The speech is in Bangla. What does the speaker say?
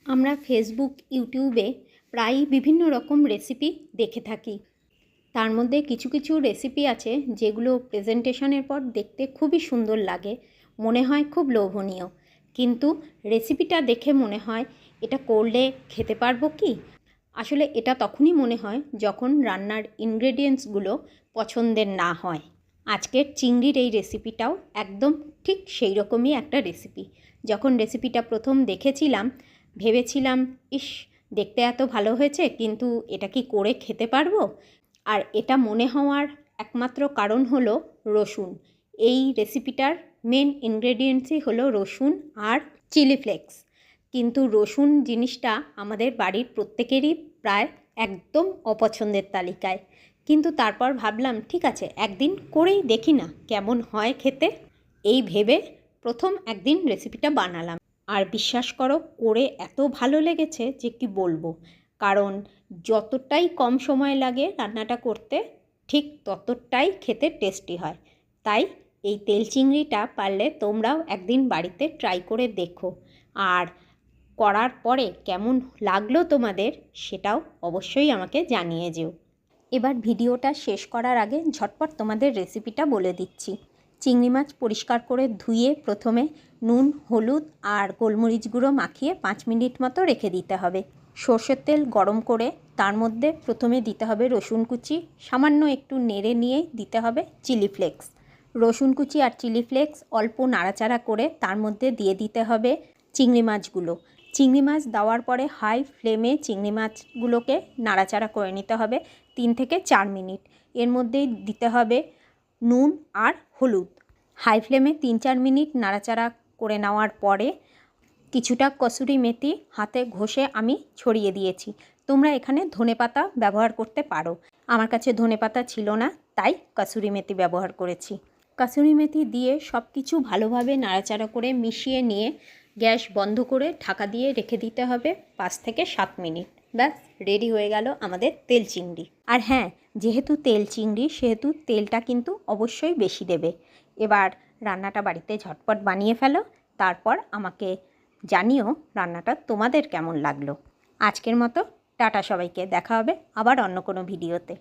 আমরা ফেসবুক ইউটিউবে প্রায়ই বিভিন্ন রকম রেসিপি দেখে থাকি। তার মধ্যে কিছু কিছু রেসিপি আছে যেগুলো প্রেজেন্টেশনের পর দেখতে খুবই সুন্দর লাগে, মনে হয় খুব লোভনীয়, কিন্তু রেসিপিটা দেখে মনে হয় এটা করলে খেতে পারবো কি। আসলে এটা তখনই মনে হয় যখন রান্নার ইনগ্রেডিয়েন্টসগুলো পছন্দের না হয়। আজকের চিংড়ির এই রেসিপিটাও একদম ঠিক সেই রকমই একটা রেসিপি। যখন রেসিপিটা প্রথম দেখেছিলাম ভেবেছিলাম, ইস, দেখতে এত ভালো হয়েছে, কিন্তু এটা কি করে খেতে পারবো। আর এটা মনে হওয়ার একমাত্র কারণ হলো রসুন। এই রেসিপিটার মেন ইনগ্রেডিয়েন্টসই হলো রসুন আর চিলি ফ্লেক্স। কিন্তু রসুন জিনিসটা আমাদের বাড়ির প্রত্যেকেরই প্রায় একদম অপছন্দের তালিকায়। কিন্তু তারপর ভাবলাম ঠিক আছে, একদিন করেই দেখি না কেমন হয় খেতে। এই ভেবে প্রথম একদিন রেসিপিটা বানালাম, আর বিশ্বাস করো, করে এত ভালো লেগেছে যে কি বলবো। কারণ যতটাই কম সময় লাগে রান্নাটা করতে, ঠিক ততটাই খেতে টেস্টি হয়। তাই এই তেল চিংড়িটা পারলে তোমরাও একদিন বাড়িতে ট্রাই করে দেখো, আর করার পরে কেমন লাগলো তোমাদের সেটাও অবশ্যই আমাকে জানিয়ে যেও। এবার ভিডিওটা শেষ করার আগে ঝটপট তোমাদের রেসিপিটা বলে দিচ্ছি। চিংড়ি মাছ পরিষ্কার করে ধুয়ে প্রথমে নুন, হলুদ আর গোলমরিচ গুঁড়ো মাখিয়ে 5 মিনিট মতো রেখে দিতে হবে। সর্ষের তেল গরম করে তার মধ্যে প্রথমে দিতে হবে রসুন কুচি, সামান্য একটু নেড়ে নিয়ে দিতে হবে চিলি ফ্লেক্স। রসুন কুচি আর চিলি ফ্লেক্স অল্প নাড়াচাড়া করে তার মধ্যে দিয়ে দিতে হবে চিংড়ি মাছগুলো। চিংড়ি মাছ দেওয়ার পরে হাই ফ্লেমে চিংড়ি মাছগুলোকে নাড়াচাড়া করে নিতে হবে 3 থেকে 4 মিনিট। এর মধ্যেই দিতে হবে নুন আর হলুদ। হাই ফ্লেমে 3-4 মিনিট নাড়াচাড়া করে নেওয়ার পরে কিছুটা কসুরি মেথি হাতে ঘষে আমি ছড়িয়ে দিয়েছি। তোমরা এখানে ধনেপাতা ব্যবহার করতে পারো। আমার কাছে ধনেপাতা ছিল না, তাই কসুরি মেথি ব্যবহার করেছি। কসুরি মেথি দিয়ে সব কিছু ভালোভাবে নাড়াচাড়া করে মিশিয়ে নিয়ে গ্যাস বন্ধ করে ঢাকা দিয়ে রেখে দিতে হবে 5 থেকে 7 মিনিট। ব্যাস, রেডি হয়ে গেল আমাদের তেল চিংড়ি। আর হ্যাঁ, যেহেতু তেল চিংড়ি সেহেতু তেলটা কিন্তু অবশ্যই বেশি দেবে। এবার রান্নাটা বাড়িতে ঝটপট বানিয়ে ফেলো, তারপর আমাকে জানিও রান্নাটা তোমাদের কেমন লাগলো। আজকের মতো টাটা সবাইকে, দেখা হবে আবার অন্য কোনো ভিডিওতে।